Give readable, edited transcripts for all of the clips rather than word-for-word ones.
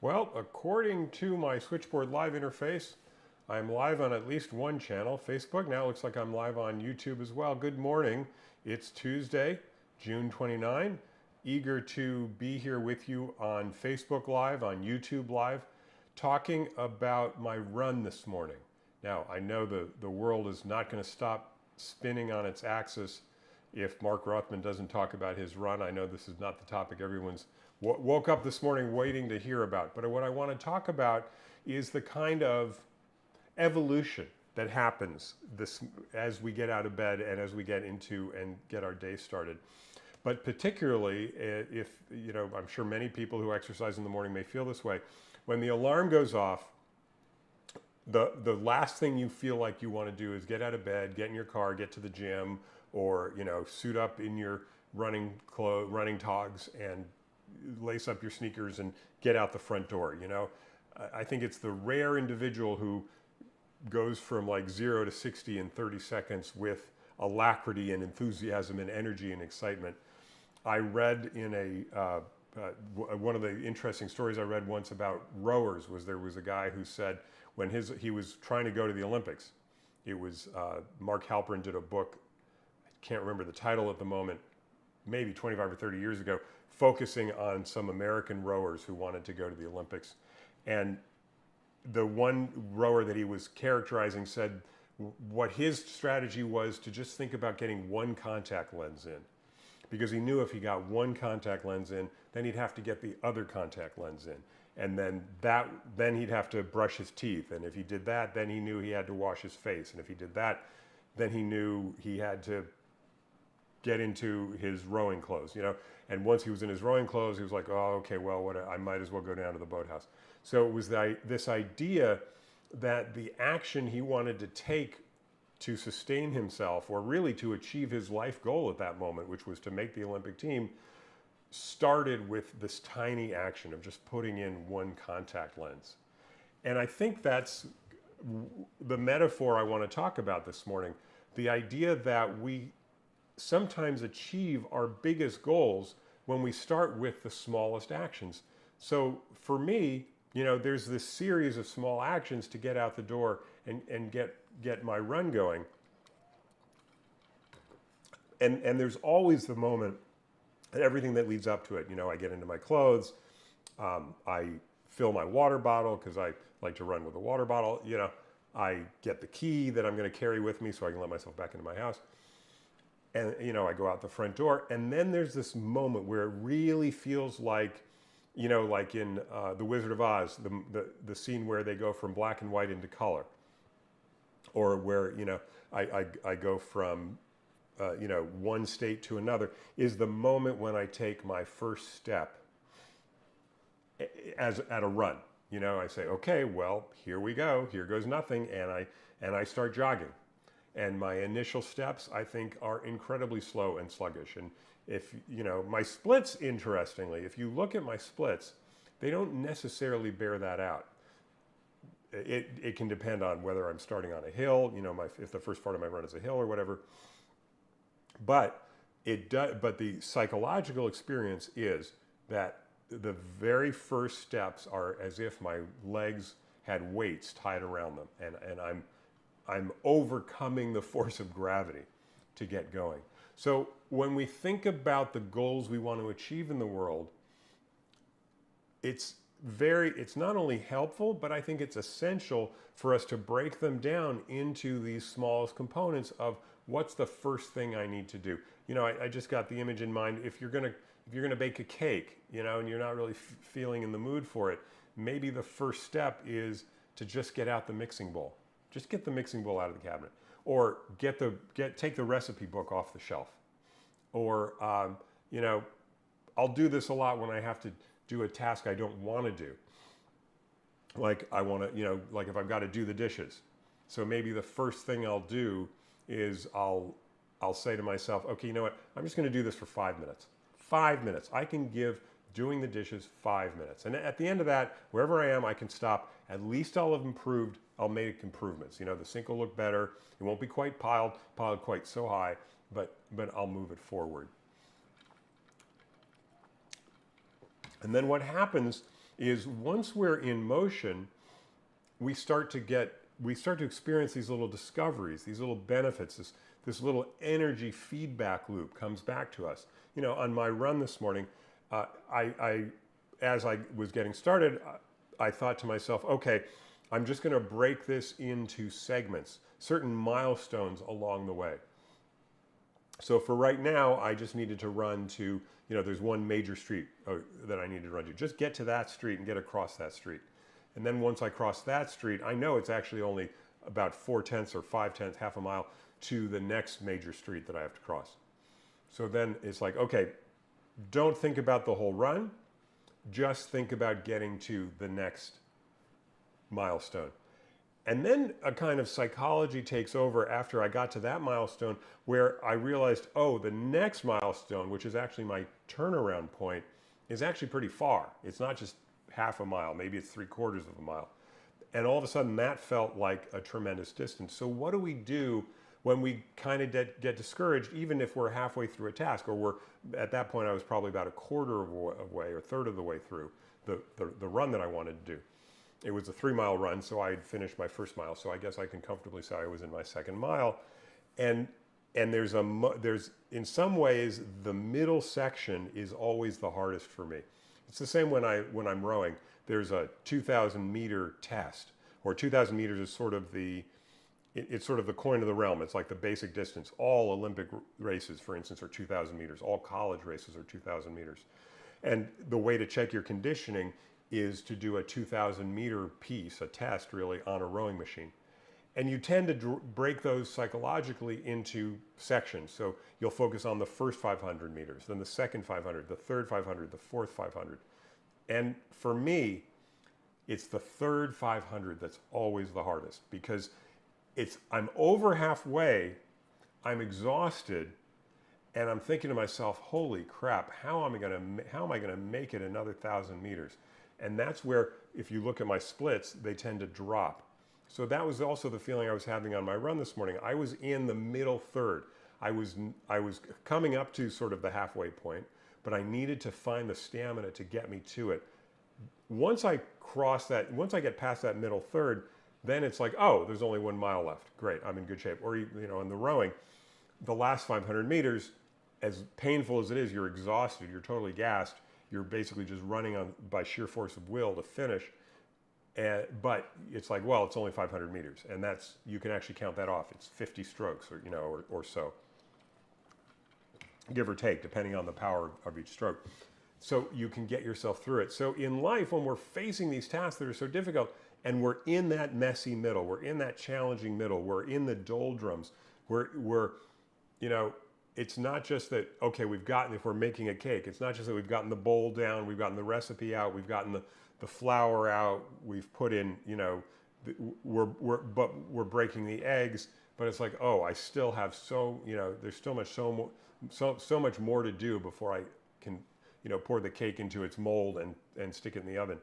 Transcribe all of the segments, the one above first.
Well, according to my Switchboard Live interface, I'm live on at least one channel, Facebook. Now it looks like I'm live on YouTube as well. Good morning. It's Tuesday, June 29. Eager to be here with you on Facebook Live, on YouTube Live, talking about my run this morning. Now, I know the world is not going to stop spinning on its axis if Mark Rothman doesn't talk about his run. I know this is not the topic everyone's woke up this morning waiting to hear about. But what I want to talk about is the kind of evolution that happens as we get out of bed and as we get into and get our day started. But particularly if, I'm sure many people who exercise in the morning may feel this way. When the alarm goes off, the last thing you feel like you want to do is get out of bed, get in your car, get to the gym, or suit up in your running togs and lace up your sneakers and get out the front door. I think it's the rare individual who goes from like 0 to 60 in 30 seconds with alacrity and enthusiasm and energy and excitement. I read in one of the interesting stories I read once about rowers was there was a guy who said when he was trying to go to the Olympics, it was Mark Halperin did a book, I can't remember the title at the moment, maybe 25 or 30 years ago, focusing on some American rowers who wanted to go to the Olympics. And the one rower that he was characterizing said what his strategy was to just think about getting one contact lens in. Because he knew if he got one contact lens in, then he'd have to get the other contact lens in. And then he'd have to brush his teeth. And if he did that, then he knew he had to wash his face. And if he did that, then he knew he had to get into his rowing clothes, And once he was in his rowing clothes, he was like, oh, okay, well, I might as well go down to the boathouse. So it was this idea that the action he wanted to take to sustain himself, or really to achieve his life goal at that moment, which was to make the Olympic team, started with this tiny action of just putting in one contact lens. And I think that's the metaphor I want to talk about this morning. The idea that we sometimes achieve our biggest goals when we start with the smallest actions. So for me, there's this series of small actions to get out the door and get my run going. And there's always the moment, everything that leads up to it. I get into my clothes, I fill my water bottle because I like to run with a water bottle. I get the key that I'm going to carry with me so I can let myself back into my house. And, I go out the front door, and then there's this moment where it really feels like, like in The Wizard of Oz, the scene where they go from black and white into color, or where, I go from, one state to another, is the moment when I take my first step at a run. I say, okay, well, here we go, here goes nothing, and I start jogging. And my initial steps, I think, are incredibly slow and sluggish. And if, my splits, interestingly, if you look at my splits, they don't necessarily bear that out. It can depend on whether I'm starting on a hill, if the first part of my run is a hill or whatever. But the psychological experience is that the very first steps are as if my legs had weights tied around them, and I'm overcoming the force of gravity to get going. So when we think about the goals we want to achieve in the world, it's not only helpful, but I think it's essential for us to break them down into these smallest components of what's the first thing I need to do. I just got the image in mind. If you're gonna bake a cake, and you're not really feeling in the mood for it, maybe the first step is to just get out the mixing bowl. Just get the mixing bowl out of the cabinet, or take the recipe book off the shelf, or I'll do this a lot when I have to do a task I don't want to do. Like I want to, like if I've got to do the dishes. So maybe the first thing I'll do is I'll say to myself, okay, you know what? I'm just going to do this for 5 minutes. 5 minutes. I can give doing the dishes 5 minutes, and at the end of that, wherever I am, I can stop. At least I'll have improved. I'll make improvements. The sink will look better. It won't be quite piled quite so high, but I'll move it forward. And then what happens is once we're in motion, we start to experience these little discoveries, these little benefits, this little energy feedback loop comes back to us. You know, on my run this morning, as I was getting started, I thought to myself, okay, I'm just going to break this into segments, certain milestones along the way. So for right now, I just needed to run to, you know, there's one major street that I needed to run to. Just get to that street and get across that street. And then once I cross that street, I know it's actually only about 4/10 or 5/10, half a mile to the next major street that I have to cross. So then it's like, okay, don't think about the whole run. Just think about getting to the next milestone. And then a kind of psychology takes over after I got to that milestone where I realized, oh, the next milestone, which is actually my turnaround point, is actually pretty far. It's not just half a mile, maybe it's 3/4 of a mile. And all of a sudden that felt like a tremendous distance. So what do we do when we kind of get discouraged, even if we're halfway through a task, or we're, at that point I was probably about 1/4 of the way or 1/3 of the way through the run that I wanted to do. It was a 3-mile run, so I had finished my first mile. So I guess I can comfortably say I was in my second mile. And there's in some ways, the middle section is always the hardest for me. It's the same when I'm rowing. There's a 2,000 meter test, or 2,000 meters is sort of it's sort of the coin of the realm. It's like the basic distance. All Olympic races, for instance, are 2,000 meters. All college races are 2,000 meters. And the way to check your conditioning is to do a 2,000 meter piece, a test really, on a rowing machine. And you tend to break those psychologically into sections. So you'll focus on the first 500 meters, then the second 500, the third 500, the fourth 500. And for me, it's the third 500 that's always the hardest, because I'm over halfway, I'm exhausted, and I'm thinking to myself, holy crap, how am I gonna make it another 1,000 meters? And that's where, if you look at my splits, they tend to drop. So that was also the feeling I was having on my run this morning. I was in the middle third. I was coming up to sort of the halfway point, but I needed to find the stamina to get me to it. Once I get past that middle third, then it's like, oh, there's only 1 mile left. Great, I'm in good shape. Or, you know, in the rowing, the last 500 meters, as painful as it is, you're exhausted, you're totally gassed. You're basically just running by sheer force of will to finish. But it's like, well, it's only 500 meters. And you can actually count that off. It's 50 strokes or so. Give or take, depending on the power of each stroke. So you can get yourself through it. So in life, when we're facing these tasks that are so difficult, and we're in that messy middle, we're in that challenging middle, we're in the doldrums, we're you know, it's not just that, okay, if we're making a cake, it's not just that we've gotten the bowl down, we've gotten the recipe out, we've gotten the flour out, we've put in, you know, we're breaking the eggs, but it's like, oh, I still have there's so much more to do before I can, you know, pour the cake into its mold and stick it in the oven.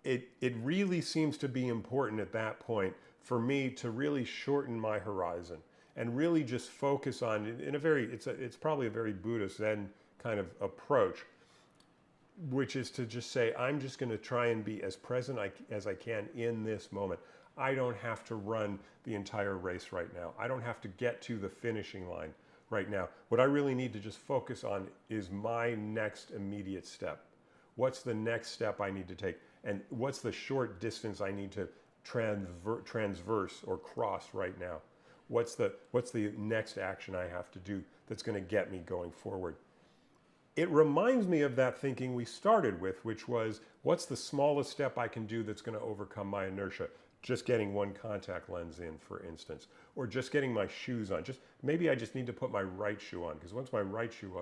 It really seems to be important at that point for me to really shorten my horizon and really just focus on, it's probably a very Buddhist Zen kind of approach, which is to just say, I'm just going to try and be as present as I can in this moment. I don't have to run the entire race right now. I don't have to get to the finishing line right now. What I really need to just focus on is my next immediate step. What's the next step I need to take? And what's the short distance I need to transverse or cross right now? What's the next action I have to do that's going to get me going forward? It reminds me of that thinking we started with, which was, what's the smallest step I can do that's going to overcome my inertia? Just getting one contact lens in, for instance, or just getting my shoes on. Maybe I just need to put my right shoe on, because once my right shoe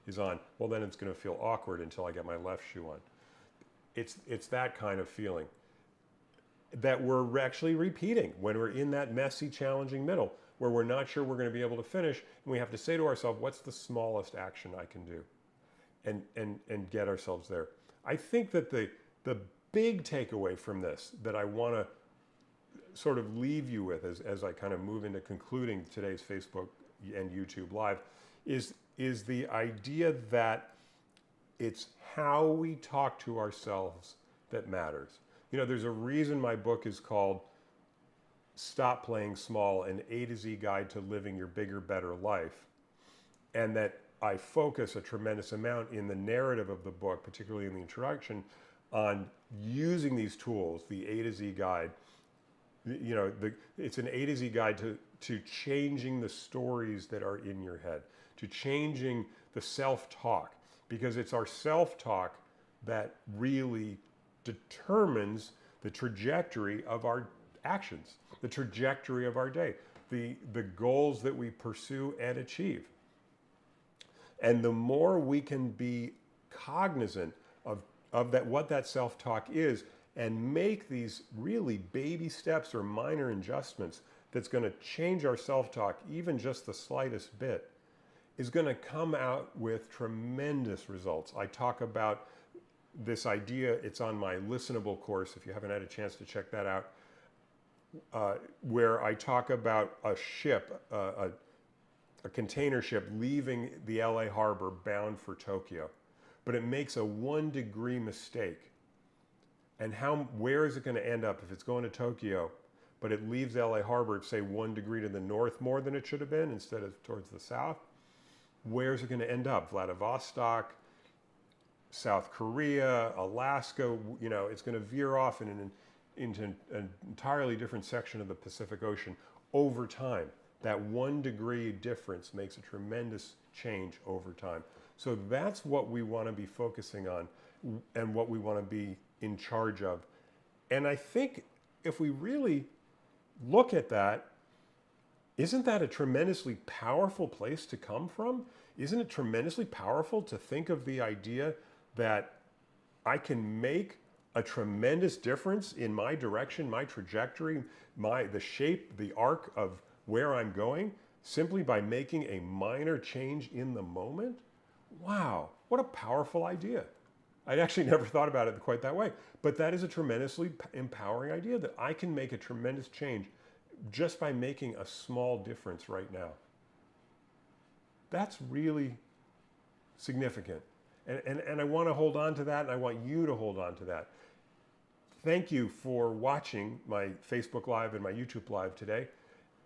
is on, well, then it's going to feel awkward until I get my left shoe on. It's that kind of feeling that we're actually repeating when we're in that messy, challenging middle, where we're not sure we're going to be able to finish, and we have to say to ourselves, what's the smallest action I can do? And get ourselves there. I think that the big takeaway from this that I want to sort of leave you with as I kind of move into concluding today's Facebook and YouTube Live is the idea that it's how we talk to ourselves that matters. You know, there's a reason my book is called Stop Playing Small, an A to Z guide to living your bigger, better life. And that I focus a tremendous amount in the narrative of the book, particularly in the introduction, on using these tools, the A to Z guide. You know, it's an A to Z guide to changing the stories that are in your head, to changing the self-talk, because it's our self-talk that really determines the trajectory of our actions, the trajectory of our day, the goals that we pursue and achieve. And the more we can be cognizant of that, what that self-talk is, and make these really baby steps or minor adjustments that's going to change our self-talk even just the slightest bit, is going to come out with tremendous results. I talk about this idea, it's on my listenable course, if you haven't had a chance to check that out, where I talk about a ship, a container ship leaving the LA harbor bound for Tokyo, but it makes a 1 degree mistake. And where is it going to end up if it's going to Tokyo, but it leaves LA harbor, say 1 degree to the north more than it should have been instead of towards the south? Where's it going to end up? Vladivostok, South Korea, Alaska, you know, it's going to veer off into an entirely different section of the Pacific Ocean over time. That 1 degree difference makes a tremendous change over time. So that's what we want to be focusing on and what we want to be in charge of. And I think if we really look at that, isn't that a tremendously powerful place to come from? Isn't it tremendously powerful to think of the idea that I can make a tremendous difference in my direction, my trajectory, the shape, the arc of where I'm going, simply by making a minor change in the moment? Wow, what a powerful idea. I'd actually never thought about it quite that way, but that is a tremendously empowering idea, that I can make a tremendous change just by making a small difference right now. That's really significant. And I want to hold on to that, and I want you to hold on to that. Thank you for watching my Facebook Live and my YouTube Live today.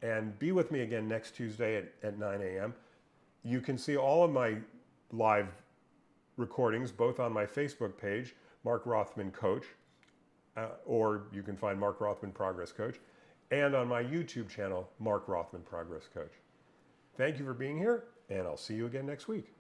And be with me again next Tuesday at 9 a.m. You can see all of my live recordings, both on my Facebook page, Mark Rothman Coach, or you can find Mark Rothman Progress Coach, and on my YouTube channel, Mark Rothman Progress Coach. Thank you for being here, and I'll see you again next week.